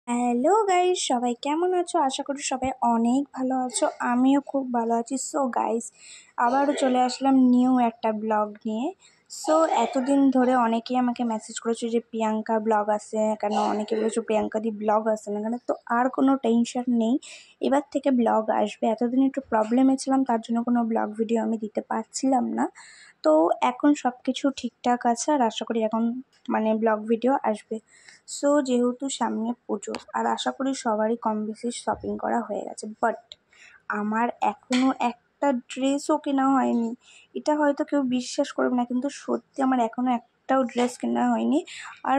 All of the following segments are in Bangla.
হ্যালো গাইস, সবাই কেমন আছো? আশা করি সবাই অনেক ভালো আছো। আমিও খুব ভালো আছি। সো গাইস, আবারও চলে আসলাম নিউ একটা ব্লগ নিয়ে। সো এতদিন ধরে অনেকেই আমাকে মেসেজ করেছো যে প্রিয়াঙ্কা ব্লগ আসে কেন, অনেকে বলেছো প্রিয়াঙ্কা দি ব্লগ আসে না কেন। তো আর কোনো টেনশন নেই, এবার থেকে ব্লগ আসবে। এতদিন একটু প্রবলেমে ছিলাম, তার জন্য কোনো ব্লগ ভিডিও আমি দিতে পারছিলাম না। তো এখন সব কিছু ঠিকঠাক আছে আর আশা করি এখন ব্লগ ভিডিও আসবে। সো যেহেতু সামনে পুজো আর আশা করি সবারই কম বেশি শপিং করা হয়ে গেছে, বাট আমার এখনও একটা ড্রেসও কেনা হয়নি। এটা হয়তো কেউ বিশ্বাস করবে না, কিন্তু সত্যি আমার এখনও একটাও ড্রেস কেনা হয়নি। আর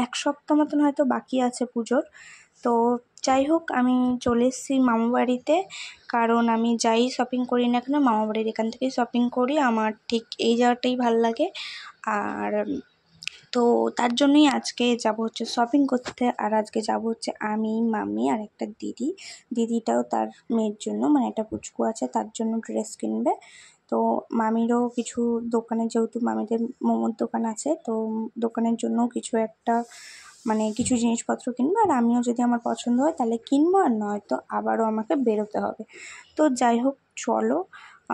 এক সপ্তাহ মতন হয়তো বাকি আছে পুজোর। তো যাই হোক, আমি চলে এসেছি মামাবাড়িতে, কারণ আমি যাই শপিং করি না কেন মামাবাড়ির এখান থেকেই শপিং করি। আমার ঠিক এই জায়গাটাই ভাল লাগে। আর তো তার জন্যই আজকে যাব হচ্ছে শপিং করতে। আর আজকে যাব হচ্ছে আমি, মামি আর একটা দিদিটাও তার মেয়ের জন্য, একটা পুচকু আছে, তার জন্য ড্রেস কিনবে। তো মামিরও কিছু দোকানে, যেহেতু মামিদের মোমোর দোকান আছে, তো দোকানের জন্য কিছু একটা কিছু জিনিসপত্র কিনবো। আর আমিও যদি আমার পছন্দ হয় তাহলে কিনবো, আর নয়তো আবারও আমাকে বেরোতে হবে। তো যাই হোক, চলো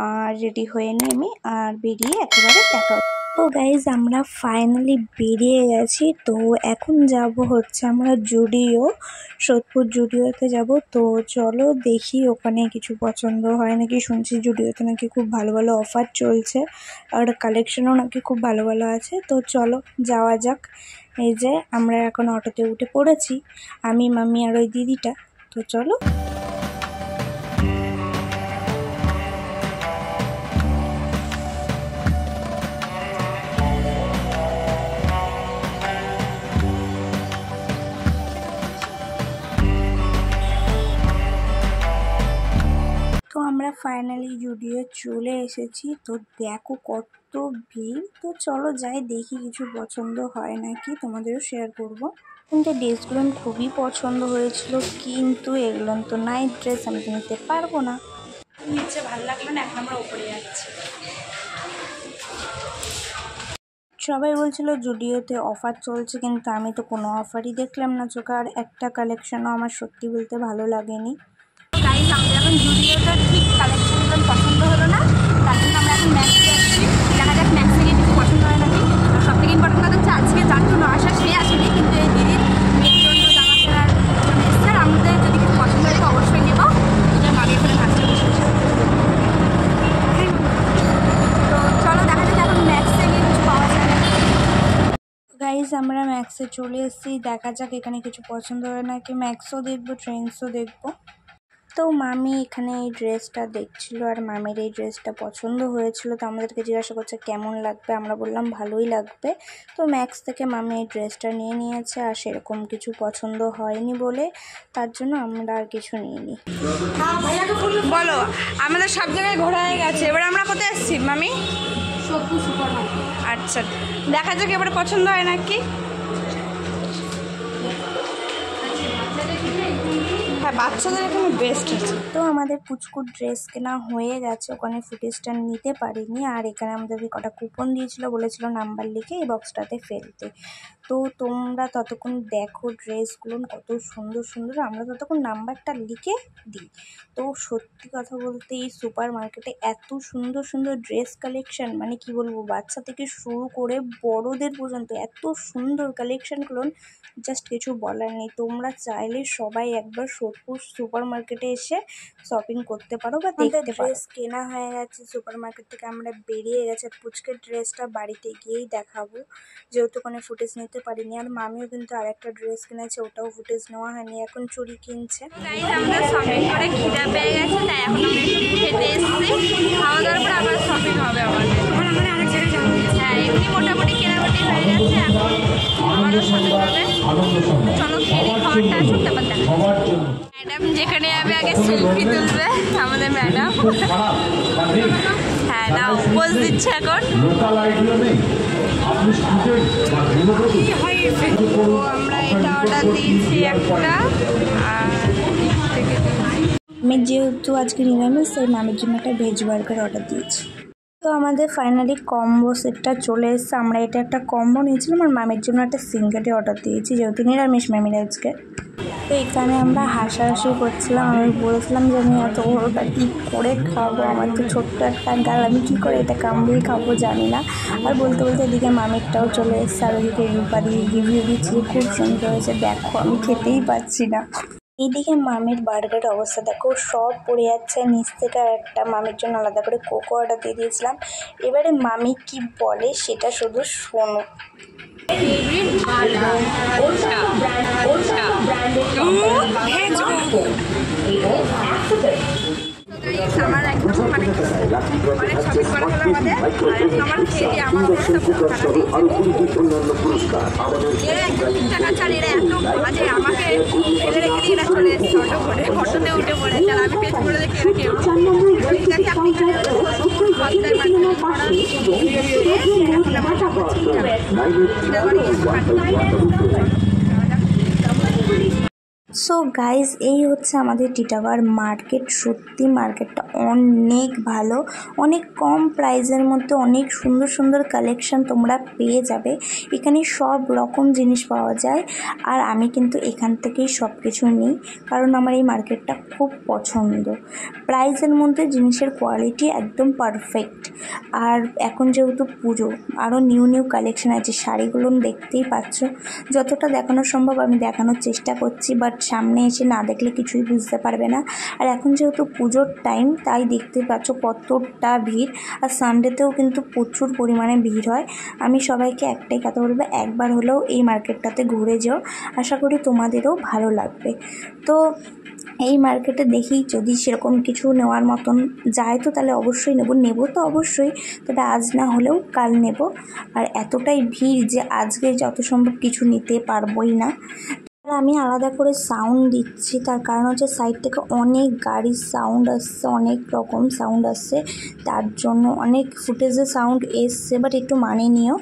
আর রেডি হয়ে নিই আমি, আর বেরিয়ে একেবারে দেখা। তো গাইজ, আমরা ফাইনালি বেরিয়ে গেছি। তো এখন যাব হচ্ছে আমরা জুডিও, সোদপুর জুডিওতে যাব। তো চলো দেখি ওখানে কিছু পছন্দ হয় নাকি। শুনছি জুডিওতে নাকি খুব ভালো ভালো অফার চলছে, আর কালেকশনও নাকি খুব ভালো ভালো আছে। তো চলো যাওয়া যাক। এই যে আমরা এখন অটোতে উঠে পড়েছি, আমি, মামি আর ওই দিদিটা। তো চলো। তো আমরা ফাইনালি জুডিও চলে এসেছি। তো দেখো কত ভিড়। তো চলো যাই দেখি কিছু পছন্দ হয় নাকি, তোমাদেরও শেয়ার করবো। কিন্তু ড্রেসগুলো খুবই পছন্দ হয়েছিল, কিন্তু এগুলো তো নাইট ড্রেস, আমি তো নিতে পারবো না। নিচে ভালো লাগলো না, এখন আমরা উপরে যাচ্ছি। সবাই বলছিল জুডিওতে অফার চলছে, কিন্তু আমি তো কোনো অফারই দেখলাম না চোখে। আর একটা কালেকশনও আমার সত্যি বলতে ভালো লাগেনি। গাইস, আমাদের এখন জুডিওতে ঠিক কালেকশনগুলো পছন্দ হলো না, তার জন্য আমরা এখন ম্যাক্সে যাচ্ছি। দেখা যাক ম্যাক্সে গিয়ে কিছু পছন্দ হয় নাকি। আর সব থেকে ইম্পর্টেন্ট কথা হচ্ছে আজকে যার জন্য আসা সে আসেনি, কিন্তু এই দিদির মেয়ের জন্য জামা কেনার জন্য এসছে। আর আমাদের যদি কিছু পছন্দ হয় অবশ্যই নেবো। এটা মামির ওখানে নাচতে বসেছে। তো চলো দেখা যাক এখন ম্যাক্সে গিয়ে কিছু পাওয়া যায় নাকি। গাইজ, আমরা ম্যাক্সে চলে এসেছি, দেখা যাক এখানে কিছু পছন্দ হয় নাকি। ম্যাক্সও দেখবো, ট্রেন্ডসও দেখবো। তো মামি এখানে এই ড্রেসটা দেখছিল, আর মামির এই ড্রেসটা পছন্দ হয়েছিল। তো আমাদেরকে জিজ্ঞাসা করছে কেমন লাগবে, আমরা বললাম ভালোই লাগবে। তো ম্যাক্স থেকে মামি এই ড্রেসটা নিয়ে নিয়েছে, আর সেরকম কিছু পছন্দ হয়নি বলে তার জন্য আমরা আর কিছু নিইনি। বলো, আমাদের সব জায়গায় ঘোরা হয়ে গেছে, এবার আমরা কোথায় এসেছি মামি? Sodepur super market. আচ্ছা, দেখা যাক এবারে পছন্দ হয় নাকি। হ্যাঁ, বাচ্চাদের এখানে বেস্ট আছে। তো আমাদের পুচকুর ড্রেস কেনা হয়ে গেছে, ওখানে ফুটেজটা নিতে পারিনি। আর এখানে আমাদেরকে কটা কুপন দিয়েছিল, বলেছিল নাম্বার লিখে এই বক্সটাতে ফেলতে। তো তোমরা ততক্ষণ দেখো ড্রেসগুলো কত সুন্দর সুন্দর, আমরা ততক্ষণ নাম্বারটা লিখে দিই। তো সত্যি কথা বলতে এই সুপার মার্কেটে এত সুন্দর সুন্দর ড্রেস কালেকশন, কি বলবো, বাচ্চা থেকে শুরু করে বড়দের পর্যন্ত এত সুন্দর কালেকশনগুলো, জাস্ট কিছু বলার নেই। তোমরা চাইলে সবাই একবার সোদপুর সুপার মার্কেটে এসে শপিং করতে পারো বা দেখতে পারো। ড্রেস কেনা হয়ে গেছে, সুপার মার্কেট থেকে আমরা বেরিয়ে গেছে। পুচকের ড্রেসটা বাড়িতে গিয়েই দেখাবো, যেহেতু কোনো ফুটেজ নিতে পারিনি। আর মামিও কিন্তু আরেকটা ড্রেস কিনেছে, ওটাও ফুটেজ নেওয়া হয়নি, এখন চুড়ি কিনছে। আমরা শপিং করে খিদা পেয়ে গেছে, তাই এখন আমরা একটু খেতে এসেছি। খাওয়া দাওয়ার পর আবার শপিং হবে আমাদের। আমরা আরেক জায়গায় যাবো। হ্যাঁ, এমনি মোটামুটি কেনাকাটি হয়ে গেছে, এখন আমারও শপিং হবে। চলো খেয়ে খাবারটা আসুক, তারপর দেখা। ম্যাডাম যেখানে যাবে আগে সেলফি তুলবে আমাদের ম্যাডাম। হ্যাঁ, নাও পোজ দিচ্ছে এখন। তো আমরা এটা অর্ডার দিয়েছি একটা, আর আমি যেহেতু আজকে নিরামিষ, তাই মামির জন্য একটা ভেজ বার্গার অর্ডার দিয়েছি। তো আমাদের ফাইনালি কম্বো সেটটা চলে এসেছে। আমরা এটা একটা কম্বো নিয়েছিলাম আর মামির জন্য একটা সিঙ্গেটে অর্ডার দিয়েছি, যেহেতু নিরামিষ মামির আজকে। তো এখানে আমরা হাসাহাসি করছিলাম। আমি বলেছিলাম যে আমি এত বড়োটা কী করে খাবো, আমার তো ছোট্ট একটা গাল, আমি কী করে এটা কামড়িয়ে খাবো জানি না। আর বলতে বলতে এদিকে মামিরটাও চলে এসছে, আর ওদিকে রূপাদি রিভিউ দিচ্ছি খুব সুন্দর হয়েছে, দেখো আমি খেতেই পাচ্ছি না। এইদিকে মামির বার্গারের অবস্থা দেখো, সব পড়ে যাচ্ছে নিচ থেকে। একটা মামির জন্য আলাদা করে কোকো অর্ডার দিয়ে দিয়েছিলাম। এবারে মামি কি বলে সেটা শুধু শোনো। আমার একদম মানে অনেক শপিং করা হলো আমাদের, আর আমার খেয়ে দিয়ে আমার অবস্থা খুব খারাপ হয়েছে। একদম টাকা ছাড়, এরা এত বাজে, আমাকে ফেলে রেখে দিয়ে এরা চলে এসছে অটোতে উঠে পড়ে। তাহলে আমি পেট করে দেখে এরা কেউ ঠিক আছে আপনি ঘন্টার সো গাইজ, এই হচ্ছে আমাদের টিটাগড় মার্কেট। সত্যি মার্কেটটা অনেক ভালো, অনেক কম প্রাইসের মধ্যে অনেক সুন্দর সুন্দর কালেকশন তোমরা পেয়ে যাবে। এখানে সব রকম জিনিস পাওয়া যায়, আর আমি কিন্তু এখান থেকেই সব কিছু নিই, কারণ আমার এই মার্কেটটা খুব পছন্দ। প্রাইসের মধ্যে জিনিসের কোয়ালিটি একদম পারফেক্ট। আর এখন যেহেতু পুজো, আরও নিউ নিউ কালেকশন আছে। শাড়িগুলো দেখতেই পাচ্ছ, যতটা দেখানো সম্ভব আমি দেখানোর চেষ্টা করছি, বাট সামনে এসে না দেখলে কিছুই বুঝতে পারবে না। আর এখন যেহেতু পুজোর টাইম, তাই দেখতে পাচ্ছ কতটা ভিড়। আর সানডেতেও কিন্তু প্রচুর পরিমাণে ভিড় হয়। আমি সবাইকে একটাই কথা বলবো, একবার হলেও এই মার্কেটটাতে ঘুরে যেও, আশা করি তোমাদেরও ভালো লাগবে। তো এই মার্কেটে দেখি যদি সেরকম কিছু নেওয়ার মতন যায় তো তাহলে অবশ্যই নেব তো অবশ্যই, তবে আজ না হলেও কাল নেব। আর এতটাই ভিড় যে আজকে যত সম্ভব কিছু নিতে পারবোই না। আমি আলাদা করে সাউন্ড দিচ্ছি, তার কারণ হচ্ছে সাইড থেকে অনেক গাড়ির সাউন্ড আসছে, অনেক রকম সাউন্ড আসছে, তার জন্য অনেক ফুটেজে সাউন্ড এসছে, বাট একটু মানিয়ে নিও।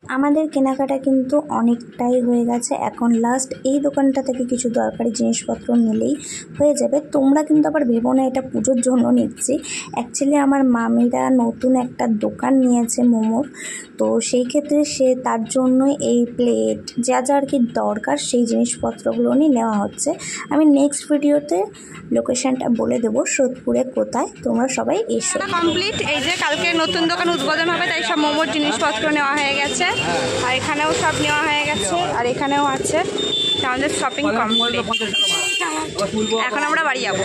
আমাদের কেনাকাটা কিন্তু অনেকটাই হয়ে গেছে। এখন লাস্ট এই দোকানটা থেকে কিছু দরকারি জিনিসপত্র নিলেই হয়ে যাবে। তোমরা কিন্তু আবার ভেবো না এটা পুজোর জন্য নিচ্ছি। অ্যাকচুয়ালি আমার মামিরা নতুন একটা দোকান নিয়েছে মোমোর, তো সেই ক্ষেত্রে সে তার জন্যই এই প্লেট যা যা আর কি দরকার সেই জিনিসপত্রগুলো নিয়ে নেওয়া হচ্ছে। আমি নেক্সট ভিডিওতে লোকেশনটা বলে দেবো সোদপুরে কোথায়, তোমরা সবাই এসো। কমপ্লিট। এই যে কালকে নতুন দোকান উদ্বোধন হবে, তাই সব মোমোর জিনিসপত্র নেওয়া হয়ে গেছে, আর এখানেও সব নেওয়া হয়ে গেছে, আর এখানেও আছে। আমাদের শপিং কমপ্লিট, এখন আমরা বাড়ি যাবো।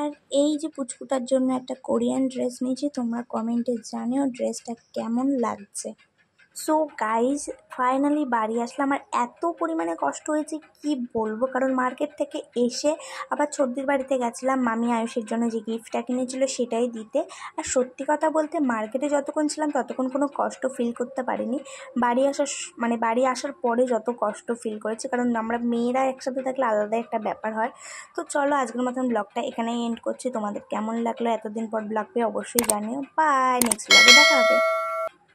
আর এই যে পুচকুটার জন্য একটা কোরিয়ান ড্রেস নিয়েছি, তোমরা কমেন্টে জানিও ড্রেসটা কেমন লাগছে। সো গাইজ, ফাইনালি বাড়ি আসলাম। আর এত পরিমাণে কষ্ট হয়েছে কি বলবো, কারণ মার্কেট থেকে এসে আবার ছোটদের বাড়িতে গেছিলাম মামি আয়ুষের জন্য যে গিফটটা কিনেছিল সেটাই দিতে। আর সত্যি কথা বলতে মার্কেটে যতক্ষণ ছিলাম ততক্ষণ কোনো কষ্ট ফিল করতে পারিনি। বাড়ি আসার পরে যত কষ্ট ফিল করেছি, কারণ আমরা মেয়েরা একসাথে থাকলে আলাদা একটা ব্যাপার হয়। তো চলো আজকের মতন ব্লগটা এখানেই এন্ড করছি। তোমাদের কেমন লাগলো এতদিন পর ব্লগ পেয়ে অবশ্যই জানিও। বাই, নেক্সট ব্লগে দেখা হবে।